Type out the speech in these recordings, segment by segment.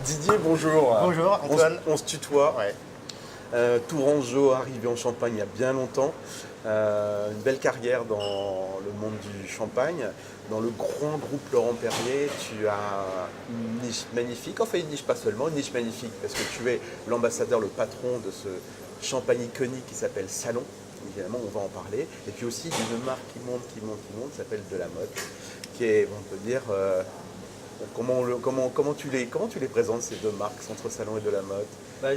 Didier, bonjour. Bonjour Antoine. On se tutoie. Ouais. Tourangeau, arrivé en Champagne il y a bien longtemps. Une belle carrière dans le monde du champagne. Dans le grand groupe Laurent Perrier, tu as une niche magnifique. Enfin, une niche pas seulement, une niche magnifique parce que tu es l'ambassadeur, le patron de ce champagne iconique qui s'appelle Salon. Évidemment, on va en parler. Et puis aussi d'une marque qui monte, qui s'appelle De la Motte, qui est, on peut dire, comment tu les présentes, ces deux marques, Centre Salon et De la Motte?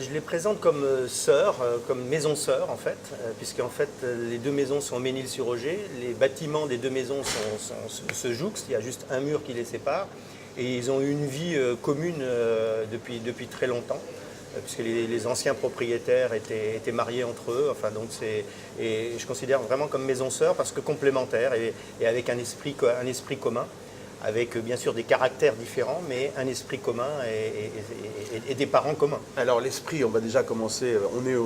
Je les présente comme sœurs, comme maisons sœurs en fait, puisque en fait les deux maisons sont au Ménil-sur-Oger, les bâtiments des deux maisons se jouxtent, il y a juste un mur qui les sépare, et ils ont eu une vie commune depuis très longtemps, puisque les anciens propriétaires étaient mariés entre eux, enfin donc et je considère vraiment comme maisons sœurs parce que complémentaires et avec un esprit commun, avec bien sûr des caractères différents, mais un esprit commun et des parents communs. Alors l'esprit, on va déjà commencer, on est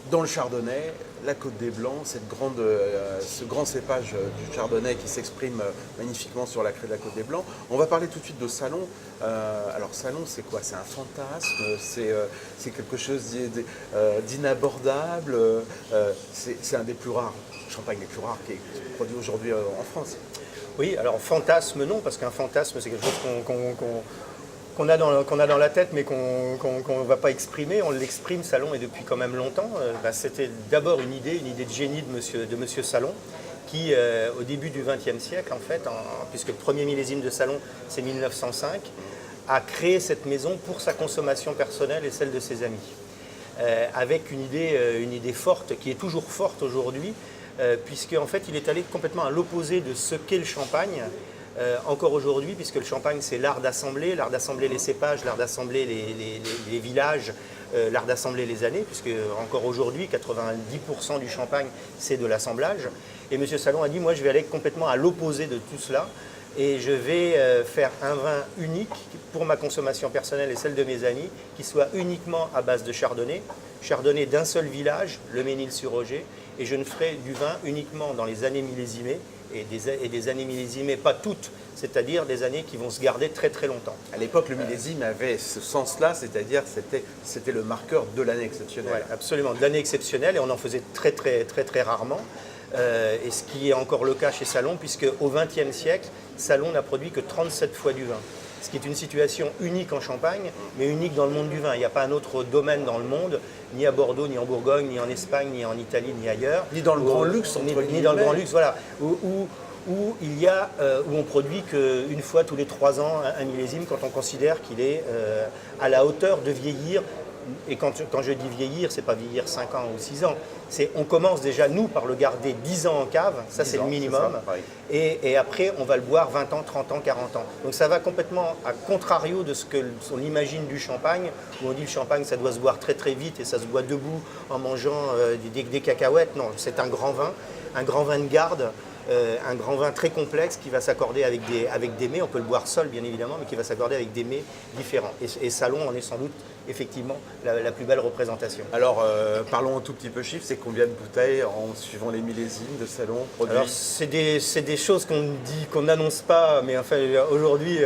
dans le Chardonnay, la Côte des Blancs, ce grand cépage du Chardonnay qui s'exprime magnifiquement sur la craie de la Côte des Blancs. On va parler tout de suite de Salon. Alors Salon, c'est quoi? C'est un fantasme, c'est quelque chose d'inabordable, c'est un des plus rares, champagne les plus rares qui est produit aujourd'hui en France. Oui, alors fantasme non, parce qu'un fantasme c'est quelque chose qu'on a dans la tête mais qu'on ne va pas exprimer. On l'exprime, Salon, et depuis quand même longtemps. C'était d'abord une idée de génie de monsieur Salon, qui au début du XXe siècle, en fait, puisque le premier millésime de Salon c'est 1905, a créé cette maison pour sa consommation personnelle et celle de ses amis. Avec une idée forte, qui est toujours forte aujourd'hui, puisque en fait il est allé complètement à l'opposé de ce qu'est le champagne encore aujourd'hui, puisque le champagne c'est l'art d'assembler les cépages, l'art d'assembler les villages, l'art d'assembler les années, puisque encore aujourd'hui 90% du champagne c'est de l'assemblage. Et M. Salon a dit, moi je vais aller complètement à l'opposé de tout cela, et je vais faire un vin unique pour ma consommation personnelle et celle de mes amis, qui soit uniquement à base de chardonnay d'un seul village, le Ménil-sur-Oger, et je ne ferai du vin uniquement dans les années millésimées, et des années millésimées pas toutes, c'est-à-dire des années qui vont se garder très très longtemps. À l'époque, le millésime avait ce sens-là, c'est-à-dire c'était le marqueur de l'année exceptionnelle. Ouais, absolument, de l'année exceptionnelle, et on en faisait très très très très rarement. Et ce qui est encore le cas chez Salon, puisque au XXe siècle, Salon n'a produit que 37 fois du vin. Ce qui est une situation unique en Champagne, mais unique dans le monde du vin. Il n'y a pas un autre domaine dans le monde, ni à Bordeaux, ni en Bourgogne, ni en Espagne, ni en Italie, ni ailleurs. Ni dans le grand luxe, ni dans le grand luxe, voilà. Où on produit qu'une fois tous les 3 ans un millésime, quand on considère qu'il est à la hauteur de vieillir. Et quand je dis vieillir, c'est pas vieillir 5 ans ou 6 ans. On commence déjà, nous, par le garder 10 ans en cave, ça c'est le minimum. Et après, on va le boire 20 ans, 30 ans, 40 ans. Donc ça va complètement à contrario de ce qu'on imagine du champagne, où on dit le champagne, ça doit se boire très très vite et ça se boit debout en mangeant des cacahuètes. Non, c'est un grand vin de garde. Un grand vin très complexe qui va s'accorder avec des mets, on peut le boire seul bien évidemment, mais qui va s'accorder avec des mets différents. Et Salon en est sans doute effectivement la plus belle représentation. Alors parlons un tout petit peu chiffres, c'est combien de bouteilles en suivant les millésimes de Salon produits? Alors c'est des choses qu'on n'annonce pas, mais enfin aujourd'hui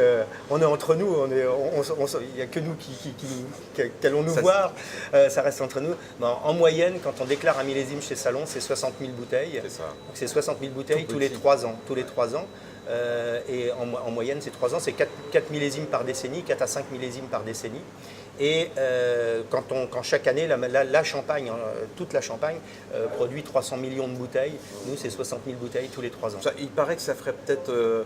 on est entre nous, il n'y a que nous qui allons nous voir, ça reste entre nous. En moyenne, quand on déclare un millésime chez Salon, c'est 60 000 bouteilles. C'est ça. Donc c'est 60 000 bouteilles tous les 3 ans. Et en moyenne, c'est 3 ans, c'est 4 millésimes par décennie, 4 à 5 millésimes par décennie. Et quand chaque année, la Champagne, toute la Champagne, produit 300 millions de bouteilles, nous, c'est 60 000 bouteilles tous les 3 ans. Il paraît que ça ferait peut-être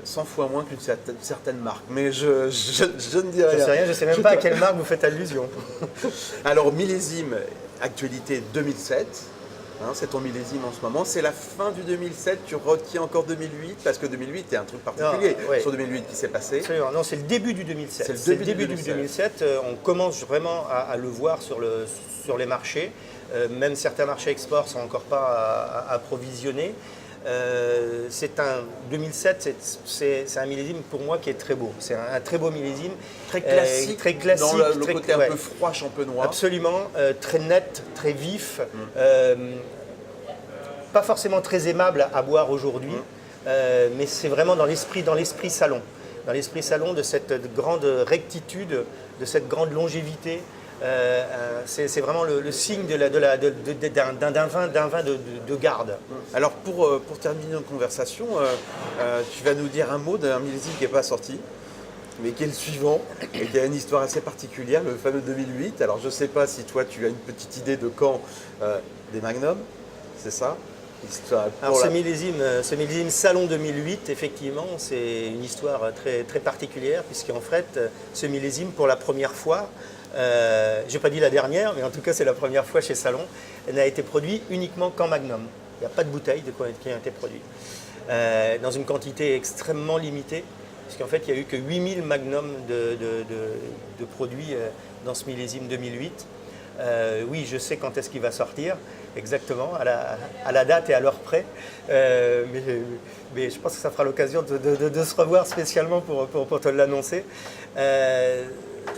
100 fois moins qu'une certaine marque, mais je ne dis rien. Je sais rien, je ne sais même pas à quelle marque vous faites allusion. Alors, millésime, actualité 2007. C'est ton millésime en ce moment. C'est la fin du 2007, tu retiens encore 2008, parce que 2008, il y a un truc particulier sur 2008 qui s'est passé. Absolument. Non, c'est le début du 2007. C'est le début du 2007. On commence vraiment à le voir sur les marchés. Même certains marchés export ne sont encore pas approvisionnés. 2007, c'est un millésime pour moi qui est très beau. C'est un très beau millésime. Très classique, dans le côté un peu froid champenois. Absolument, très net, très vif. Pas forcément très aimable à boire aujourd'hui, mais c'est vraiment dans l'esprit Salon. dans l'esprit salon de cette grande rectitude, de cette grande longévité. C'est vraiment le signe d'un vin de garde. Alors pour terminer notre conversation, tu vas nous dire un mot d'un millésime qui n'est pas sorti, mais qui est le suivant, et qui a une histoire assez particulière, le fameux 2008. Alors je ne sais pas si toi tu as une petite idée de quand des Magnum, c'est ça? Alors ce millésime Salon 2008, effectivement, c'est une histoire très, très particulière, puisqu'en fait, ce millésime, pour la première fois, je n'ai pas dit la dernière, mais en tout cas c'est la première fois chez Salon, n'a été produit uniquement qu'en Magnum. Il n'y a pas de bouteille de quoi qui a été produit. Dans une quantité extrêmement limitée, puisqu'en fait il n'y a eu que 8000 Magnum de produits dans ce millésime 2008. Oui, je sais quand est-ce qu'il va sortir, exactement, à la date et à l'heure près. Mais je pense que ça fera l'occasion de se revoir spécialement pour te l'annoncer.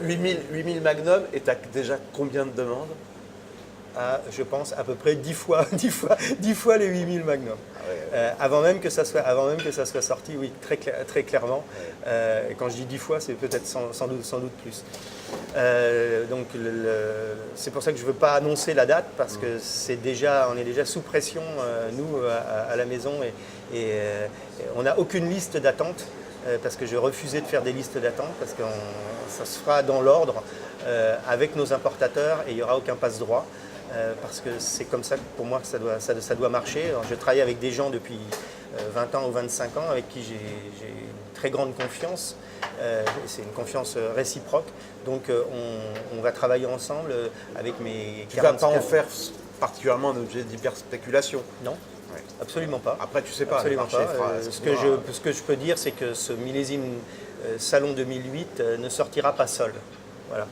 8000 Magnum, et tu as déjà combien de demandes? Je pense à peu près 10 fois les 8000 Magnum. Ah ouais. Avant même que ça soit sorti, oui, très clairement. Ouais. Quand je dis 10 fois, c'est peut-être sans doute plus. Donc c'est pour ça que je ne veux pas annoncer la date, parce que on est déjà sous pression, nous, à la maison, et on n'a aucune liste d'attente, parce que j'ai refusé de faire des listes d'attente, parce que ça se fera dans l'ordre avec nos importateurs, et il n'y aura aucun passe-droit. Parce que c'est comme ça pour moi que ça doit marcher. Alors, je travaille avec des gens depuis 20 ans ou 25 ans avec qui j'ai une très grande confiance. C'est une confiance réciproque. Donc on va travailler ensemble avec mes 40... Tu ne vas pas en faire particulièrement un objet d'hyper-spéculation? Non, ouais. Absolument pas. Après, tu sais pas. Absolument pas. Ce que je peux dire, c'est que ce millésime Salon 2008 ne sortira pas seul. Voilà.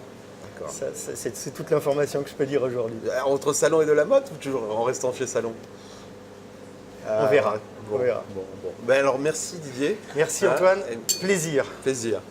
C'est toute l'information que je peux dire aujourd'hui. Entre Salon et de la mode, ou toujours en restant chez Salon? On verra. Bon. Ben alors merci Didier. Merci Antoine, plaisir. Plaisir.